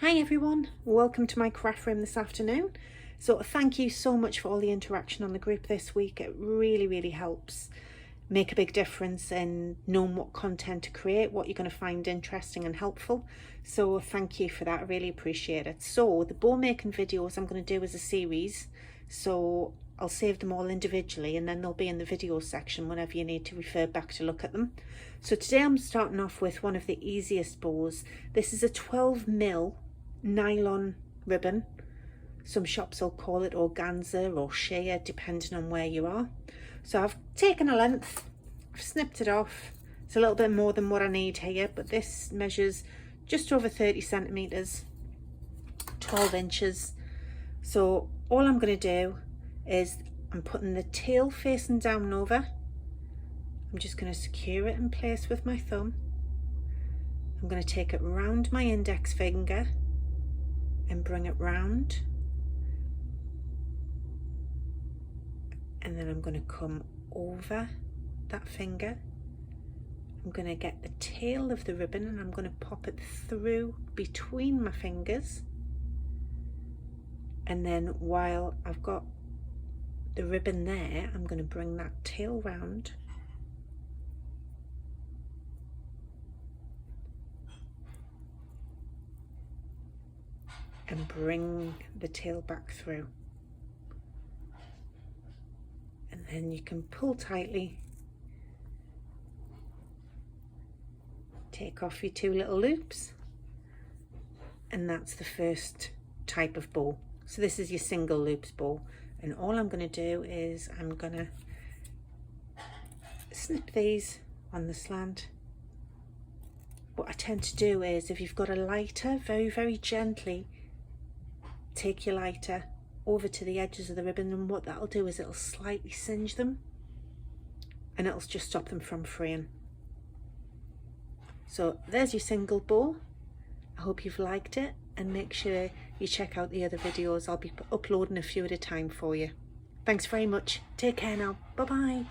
Hi everyone, welcome to my craft room this afternoon. So thank you so much for all the interaction on the group this week. It really helps make a big difference in knowing what content to create, what you're going to find interesting and helpful. So thank you for that, I really appreciate it. So the bow making videos I'm going to do as a series, so I'll save them all individually and then they'll be in the video section whenever you need to refer back to look at them. So today I'm starting off with one of the easiest bows. This is a 12mm nylon ribbon. Some shops will call it organza or shea depending on where you are. So I've taken a length, I've snipped it off. It's a little bit more than what I need here, but this measures just over 30 centimeters, 12 inches. So all I'm going to do is I'm putting the tail facing down over. I'm just going to secure it in place with my thumb. I'm going to take it round my index finger and bring it round, and then I'm going to come over that finger. I'm going to get the tail of the ribbon and I'm going to pop it through between my fingers, and then while I've got the ribbon there, I'm going to bring that tail round and bring the tail back through, and then you can pull tightly, take off your two little loops, and that's the first type of bow. So this is your single loops bow, and all I'm going to do is I'm going to snip these on the slant. What I tend to do is, if you've got a lighter, very gently take your lighter over to the edges of the ribbon, and what that'll do is it'll slightly singe them and it'll just stop them from fraying. So there's your single bow. I hope you've liked it, and make sure you check out the other videos. I'll be uploading a few at a time for you. Thanks very much. Take care now. Bye bye.